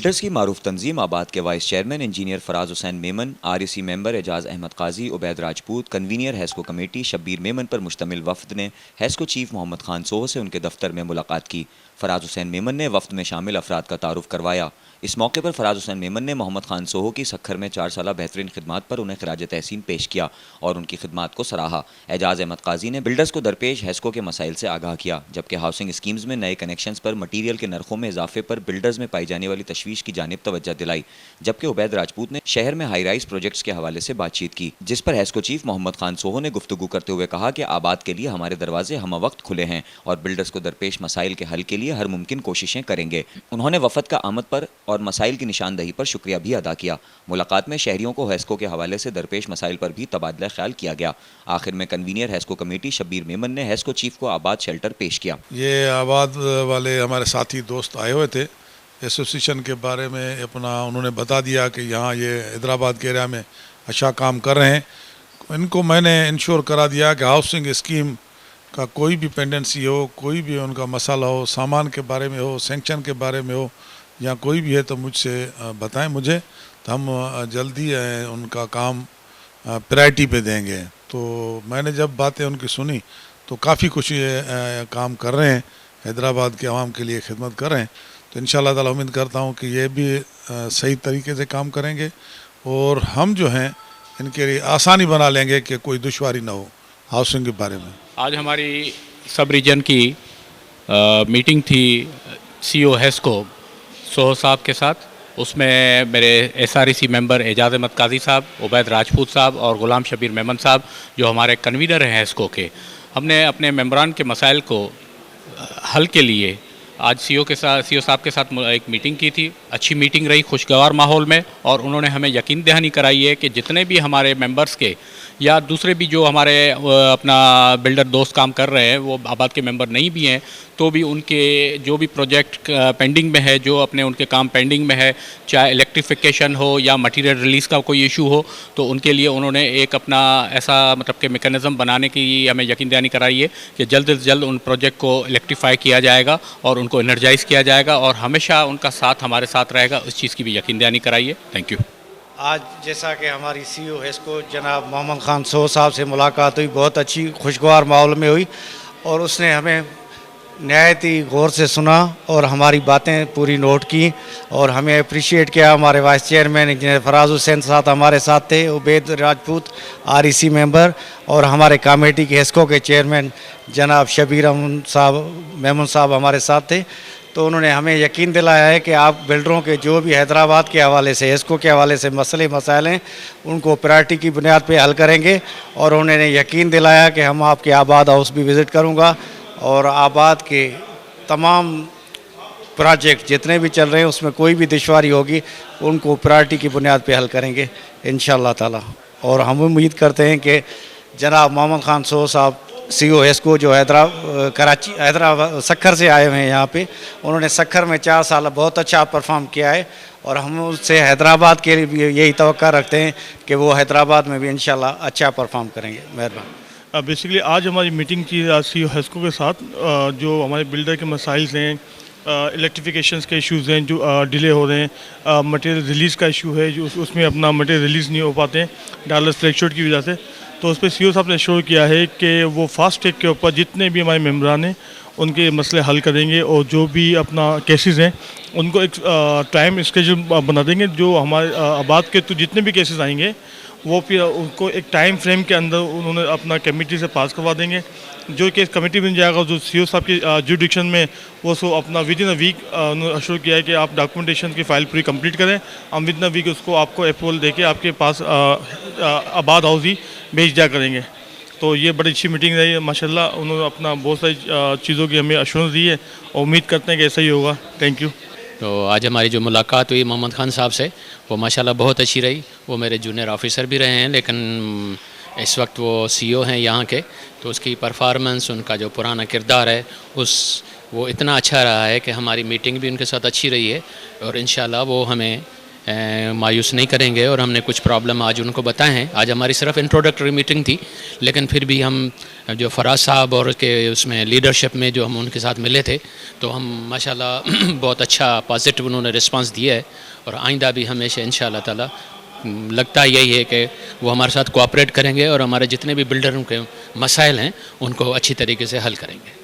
Builders की मारूफ तंजीम आबाद के vice chairman engineer Faraz Hussain Memon, REC member Ejaz Ahmed Qazi, Ubaid Rajput, convener HESCO committee Shabbir Memon पर मुश्तमिल वफ्द ने हैस्को चीफ मोहम्मद खान सोहो से उनके दफ्तर में मुलाकात की। फराज हुसैन मेमन ने वफ्द में शामिल अफराद का तारुफ करवाया। इस मौके पर फराज हुसैन मेमन ने मोहम्मद खान सोहो की सक्खर में 4 साल बेहतरीन खिदमात पर उन्हें खिराज तहसीन पेश किया और उनकी खिदमात को सराहा। एजाज अहमद काजी ने बिल्डर्स को दरपेश हैस्को के मसाइल से आगाह किया, जबकि हाउसिंग स्कीम्स में नए कनेक्शंस पर मटीरियल के नरखों में इजाफे पर बिल्डर्स में पाई जाने वाली तशवीश की जानिब तवज्जो दिलाई। जबकि उबैद राजपूत ने शहर में हाई राइज प्रोजेक्ट्स के हवाले से बातचीत की, जिस पर हैस्को चीफ मोहम्मद खान सोहो ने गुफ्तगू करते हुए कहा कि आबाद के लिए हमारे दरवाजे हम वक्त खुले हैं और बिल्डर्स को दरपेश मसाइल के हल के लिए हर मुमकिन कोशिशें करेंगे। उन्होंने वफद का आमद पर और मसाइल की निशानदही पर शुक्रिया भी अदा किया। मुलाकात में शहरियों को हैस्को के हवाले से दरपेश मसाइल पर भी तबादला ख्याल किया गया। आखिर में कन्वीनियर हैस्को कमेटी शब्बीर मेमन ने हैस्को चीफ को आबाद शेल्टर पेश किया। ये आबाद वाले हमारे साथी दोस्त आए हुए थे, एसोसिएशन के बारे में अपना उन्होंने बता दिया कि यहाँ ये हैदराबाद के एरिया में अच्छा काम कर रहे हैं। इनको मैंने इंश्योर करा दिया कि हाउसिंग स्कीम का कोई भी पेंडेंसी हो, कोई भी उनका मसाला हो, सामान के बारे में हो, सेंक्शन के बारे में हो या कोई भी है तो मुझसे बताएं मुझे, तो हम जल्दी उनका काम प्रायोरिटी पे देंगे। तो मैंने जब बातें उनकी सुनी तो काफ़ी खुशी है, काम कर रहे हैं, हैदराबाद के आवाम के लिए खिदमत कर रहे हैं। तो इंशाअल्लाह ताला उम्मीद करता हूँ कि ये भी सही तरीके से काम करेंगे और हम जो हैं इनके लिए आसानी बना लेंगे कि कोई दुश्वारी ना हो हाउसिंग के बारे में। आज हमारी सब रीजन की मीटिंग थी CO हैस्को सोहो साहब के साथ। उसमें मेरे SREC मेंबर एजाज अहमद काजी साहब, उबैद राजपूत साहब और गुलाम शबीर मेमन साहब जो हमारे कन्वीनर हैं हैस्को के, हमने अपने मेंबरान के मसाइल को हल के लिए आज CO साहब के साथ एक मीटिंग की थी। अच्छी मीटिंग रही, खुशगवार माहौल में, और उन्होंने हमें यकीन दहानी कराई है कि जितने भी हमारे मेंबर्स के या दूसरे भी जो हमारे अपना बिल्डर दोस्त काम कर रहे हैं वो आबाद के मेंबर नहीं भी हैं, तो भी उनके जो भी प्रोजेक्ट पेंडिंग में है, जो अपने उनके काम पेंडिंग में है, चाहे इलेक्ट्रिफिकेशन हो या मटेरियल रिलीज़ का कोई इशू हो, तो उनके लिए उन्होंने एक अपना ऐसा मतलब कि मैकेनिज़्म बनाने की हमें यकीन दहानी कराई है कि जल्द से जल्द उन प्रोजेक्ट को इलेक्ट्रीफाई किया जाएगा और उनको एनर्जाइज़ किया जाएगा और हमेशा उनका साथ हमारे साथ रहेगा, उस चीज़ की भी यकीन दहानी कराई है। Thank you. आज जैसा कि हमारी CO हैस्को जनाब मोहम्मद खान सोहो साहब से मुलाकात हुई, बहुत अच्छी खुशगवार माहौल में हुई और उसने हमें नहायत ही गौर से सुना और हमारी बातें पूरी नोट की और हमें अप्रिशिएट किया। हमारे vice chairman engineer Faraz Hussain साहब हमारे साथ थे, उबैद राजपूत REC मेंबर और हमारे कमेटी के हैस्को के चेयरमैन जनाब शबीर मेमन साहब हमारे साथ थे। तो उन्होंने हमें यकीन दिलाया है कि आप बिल्डरों के जो भी हैदराबाद के हवाले से, हैस्को के हवाले से मसले मसाइल हैं उनको प्रायोरिटी की बुनियाद पे हल करेंगे और उन्होंने यकीन दिलाया कि हम आपके आबाद हाउस भी विज़िट करूँगा और आबाद के तमाम प्रोजेक्ट जितने भी चल रहे हैं उसमें कोई भी दुश्वारी होगी उनको प्रायोरिटी की बुनियाद पे हल करेंगे इंशाअल्लाह ताला। और हम उम्मीद करते हैं कि जनाब मोहम्मद खान सोहो साहब CO हैस्को जो हैदराबाद सक्खर से आए हुए हैं यहाँ पे, उन्होंने सक्खर में 4 साल बहुत अच्छा परफॉर्म किया है और हम उससे हैदराबाद के लिए भी यही तवक्का रखते हैं कि वो हैदराबाद में भी इंशाल्लाह अच्छा परफॉर्म करेंगे। मेहरबान। बेसिकली आज हमारी मीटिंग थी CO हैस्को के साथ, जो हमारे बिल्डर के मसाइल हैं, इलेक्ट्रिफिकेशंस के इश्यूज़ हैं जो डिले हो रहे हैं, मटेरियल रिलीज़ का इशू है जो उसमें अपना मटेरियल रिलीज़ नहीं हो पाते हैं डॉलर फ्लैक्चुएट की वजह से। तो उस पर CO साहब ने श्योर किया है कि वो फास्ट ट्रैक के ऊपर जितने भी हमारे मेम्बरान हैं उनके मसले हल करेंगे और जो भी अपना केसेस हैं उनको एक टाइम स्केड्यूल बना देंगे। जो हमारे आबाद के तो जितने भी केसेस आएंगे वो फिर उनको एक टाइम फ्रेम के अंदर उन्होंने अपना कमेटी से पास करवा देंगे। जो केस कमेटी बन जाएगा जो CO साहब की जुडिक्शन में वो सो अपना विद इन अ वीक उन्होंने अश्योर किया है कि आप डॉक्यूमेंटेशन की फ़ाइल पूरी कंप्लीट करें, हम विद इन अ वीक उसको आपको अप्रूवल देके आपके पास आबाद हाउस ही भेज दिया करेंगे। तो ये बड़ी अच्छी मीटिंग रही है माशाल्लाह, उन्होंने अपना बहुत सारी चीज़ों की हमें अश्योरेंस दी है और उम्मीद करते हैं कि ऐसा ही होगा। Thank you. तो आज हमारी जो मुलाकात हुई मोहम्मद खान साहब से वो माशाल्लाह बहुत अच्छी रही। वो मेरे जूनियर ऑफिसर भी रहे हैं लेकिन इस वक्त वो CO हैं यहाँ के, तो उसकी परफॉर्मेंस, उनका जो पुराना किरदार है वो इतना अच्छा रहा है कि हमारी मीटिंग भी उनके साथ अच्छी रही है और इंशाल्लाह वो हमें मायूस नहीं करेंगे और हमने कुछ प्रॉब्लम आज उनको बताए हैं। आज हमारी सिर्फ इंट्रोडक्टरी मीटिंग थी, लेकिन फिर भी हम जो फराज साहब और के उसमें लीडरशिप में जो हम उनके साथ मिले थे, तो हम माशाल्लाह बहुत अच्छा पॉजिटिव उन्होंने रिस्पांस दिया है। और आइंदा भी हमेशा इंशाअल्लाह ताला लगता यही है कि वो हमारे साथ कोऑपरेट करेंगे और हमारे जितने भी बिल्डरों के मसाइल हैं उनको अच्छी तरीके से हल करेंगे।